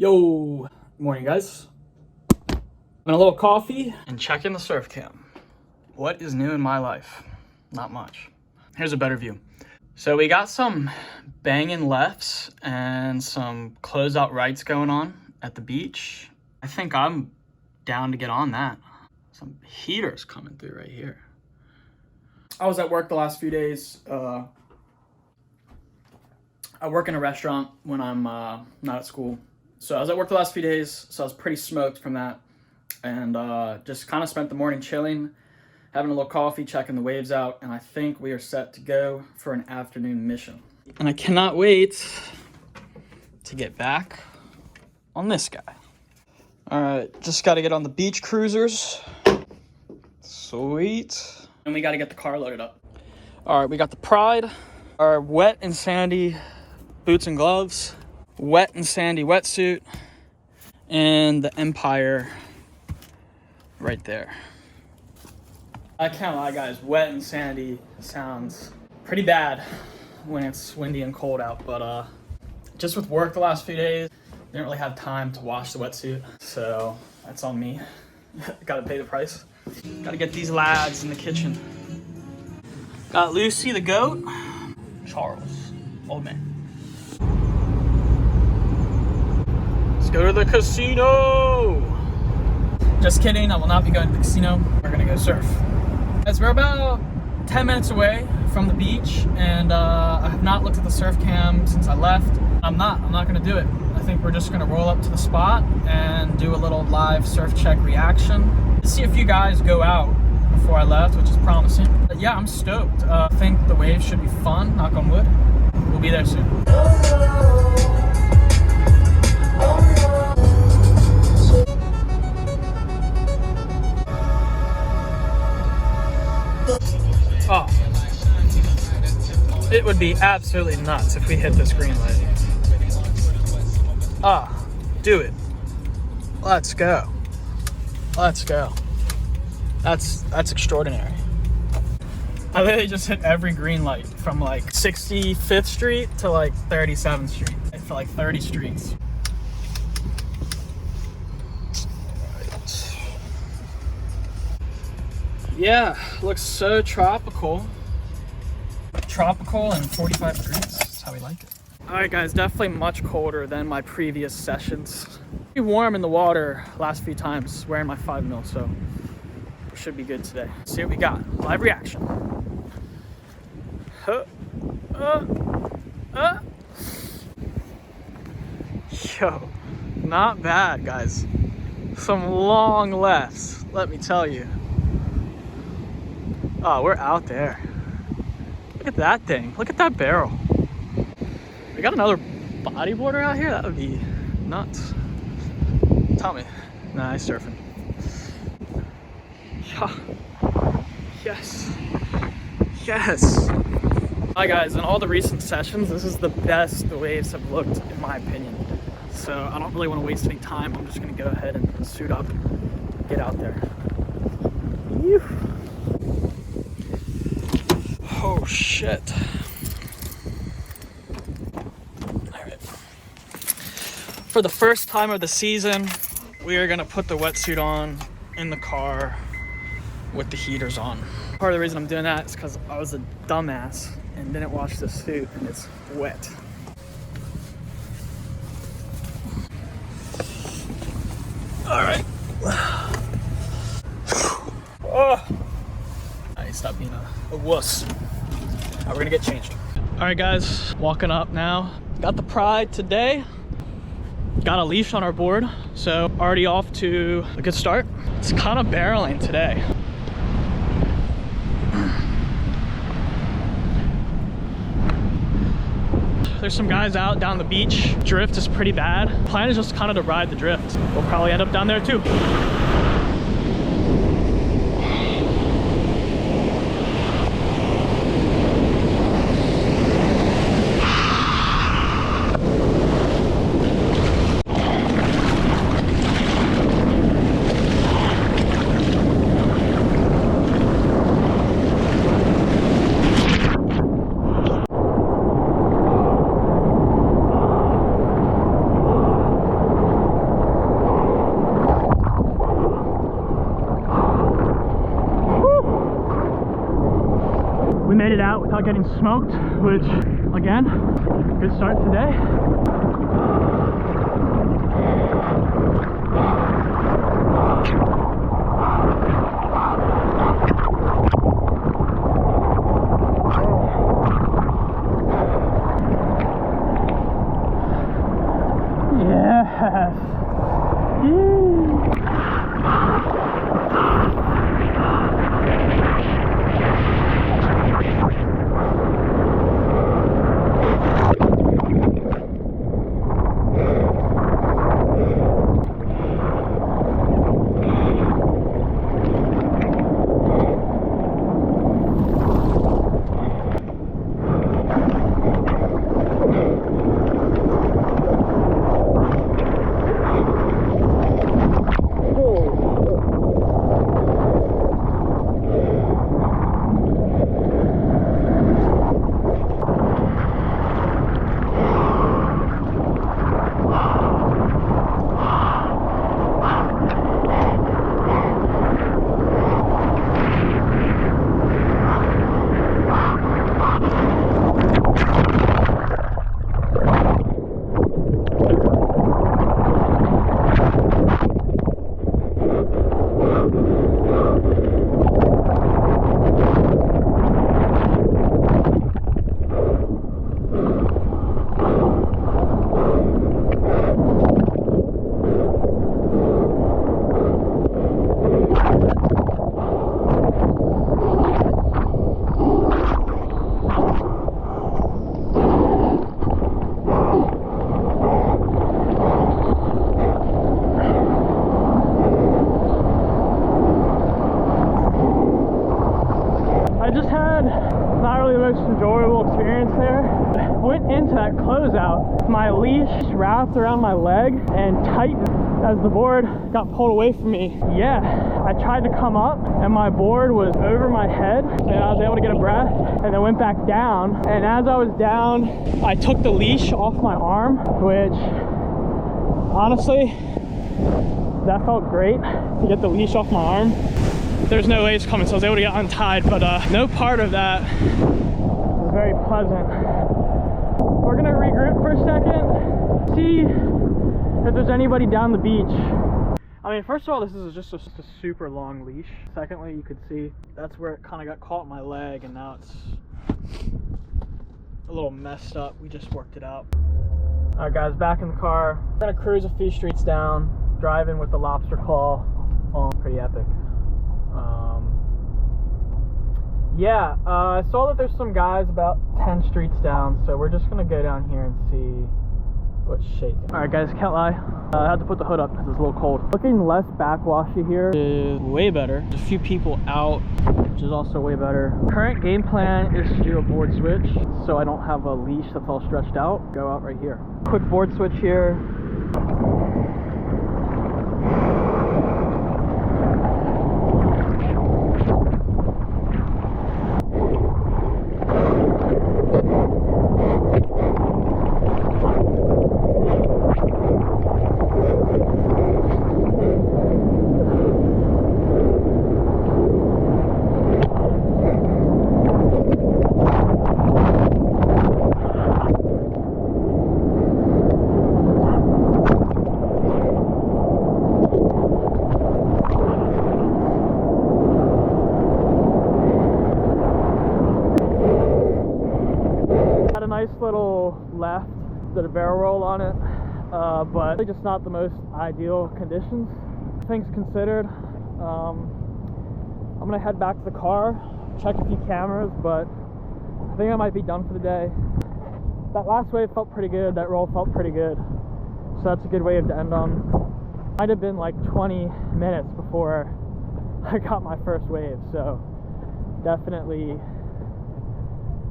Yo, morning guys. And a little coffee and checking the surf cam. What is new in my life? Not much. Here's a better view. So we got some banging lefts and some closeout rights going on at the beach. I think I'm down to get on that. Some heaters coming through right here. I was at work the last few days. I work in a restaurant when I'm not at school. So I was at work the last few days, so I was pretty smoked from that. And just kind of spent the morning chilling, having a little coffee, checking the waves out, and I think we are set to go for an afternoon mission. And I cannot wait to get back on this guy. All right, just got to get on the beach cruisers. Sweet. And we got to get the car loaded up. All right, we got the Pride, our wet and sandy boots and gloves, wet and sandy wetsuit, and the Empire right there. I can't lie, guys, wet and sandy sounds pretty bad when it's windy and cold out, but just with work the last few days, didn't really have time to wash the wetsuit, so that's on me. Gotta pay the price. Gotta get these lads in the kitchen. Got Lucy the goat, Charles, old man. Let's go to the casino. Just kidding, I will not be going to the casino. We're gonna go surf. As we're about 10 minutes away from the beach, and I have not looked at the surf cam since I left. I'm not gonna do it. I think we're just gonna roll up to the spot and do a little live surf check reaction. See a few guys go out before I left, which is promising. But yeah, I'm stoked. I think the waves should be fun, knock on wood. We'll be there soon. Oh, it would be absolutely nuts if we hit this green light. Ah, do it. Let's go. Let's go. That's extraordinary. I literally just hit every green light from like 65th Street to like 37th Street for like 30 streets. Yeah, looks so tropical. Tropical and 45 degrees, that's how we like it. All right guys, definitely much colder than my previous sessions. Pretty warm in the water last few times, wearing my 5 mil, so we should be good today. Let's see what we got, live reaction. Yo, not bad guys. Some long lefts, let me tell you. Oh, we're out there. Look at that thing. Look at that barrel. We got another bodyboarder out here? That would be nuts. Tell me. Nice surfing. Yes. Yes. Hi guys, in all the recent sessions, this is the best the waves have looked, in my opinion. So I don't really want to waste any time. I'm just going to go ahead and suit up, get out there. Whew. Oh shit. Alright. For the first time of the season, we are gonna put the wetsuit on in the car with the heaters on. Part of the reason I'm doing that is because I was a dumbass and didn't wash this suit and it's wet. Alright. Oh. Stop being a wuss. All right, we're gonna get changed. All right guys, walking up now. Got the Pride today. Got a leash on our board, so already off to a good start. It's kind of barreling today. There's some guys out down the beach. Drift is pretty bad. Plan is just kind of to ride the drift. We'll probably end up down there too. without getting smoked, which, again, good start today. Yes. Enjoyable experience there. Went into that closeout, my leash wrapped around my leg and tightened as the board got pulled away from me. Yeah, I tried to come up and my board was over my head and I was able to get a breath and then went back down. And as I was down, I took the leash off my arm, which honestly, that felt great to get the leash off my arm. There's no waves coming, so I was able to get untied, but no part of that very pleasant. We're gonna regroup for a second, see if there's anybody down the beach. I mean, first of all, this is just a super long leash. Secondly, you could see that's where it kind of got caught in my leg, and now it's a little messed up. We just worked it out. All right, guys, back in the car. We're gonna cruise a few streets down, driving with the lobster claw on. Pretty epic. Yeah, I saw that there's some guys about 10 streets down, so we're just gonna go down here and see what's shaking. All right, guys, can't lie. I had to put the hood up because it's a little cold. Looking less backwashy here is way better. There's a few people out, which is also way better. Current game plan is to do a board switch, so I don't have a leash that's all stretched out. Go out right here. Quick board switch here. Nice little left, did a barrel roll on it, but just not the most ideal conditions. Things considered, I'm gonna head back to the car, check a few cameras, but I think I might be done for the day. That last wave felt pretty good, that roll felt pretty good, so that's a good wave to end on. Might have been like 20 minutes before I got my first wave, so definitely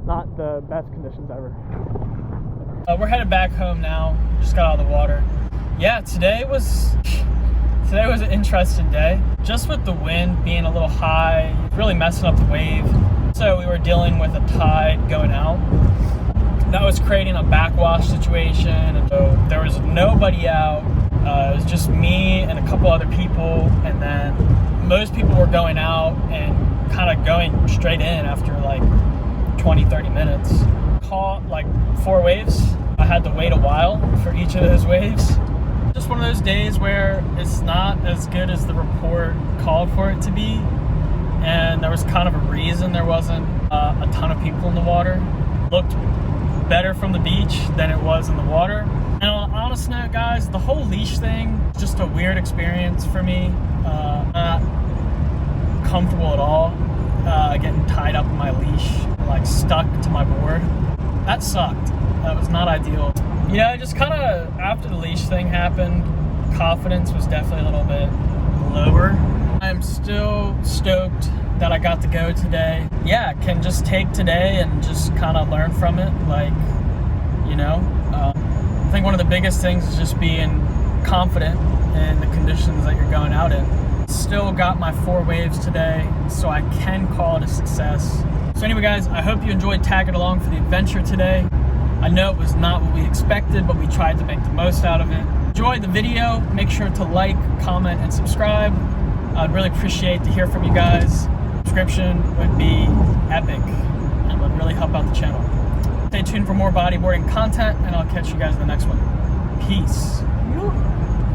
not the best conditions ever. We're headed back home now. Just got out of the water. Yeah, today was an interesting day. Just with the wind being a little high, really messing up the wave. So we were dealing with a tide going out. That was creating a backwash situation. And so there was nobody out. It was just me and a couple other people. And then most people were going out and kind of going straight in after like 20-30 minutes. Caught like 4 waves. I had to wait a while for each of those waves. Just one of those days where it's not as good as the report called for it to be, and there was kind of a reason there wasn't a ton of people in the water. Looked better from the beach than it was in the water. And on an honest note, guys, the whole leash thing is just a weird experience for me. Not comfortable at all. Getting tied up in my leash, like stuck to my board. That sucked. That was not ideal. You know, just kind of after the leash thing happened, confidence was definitely a little bit lower. I'm still stoked that I got to go today. Yeah, can just take today and just kind of learn from it. Like, you know, I think one of the biggest things is just being confident in the conditions that you're going out in. Still got my 4 waves today, so I can call it a success. So anyway, guys, I hope you enjoyed tagging along for the adventure today. I know it was not what we expected, but we tried to make the most out of it. Enjoy the video. Make sure to like, comment, and subscribe. I'd really appreciate to hear from you guys. Subscription would be epic and would really help out the channel. Stay tuned for more bodyboarding content, and I'll catch you guys in the next one. Peace.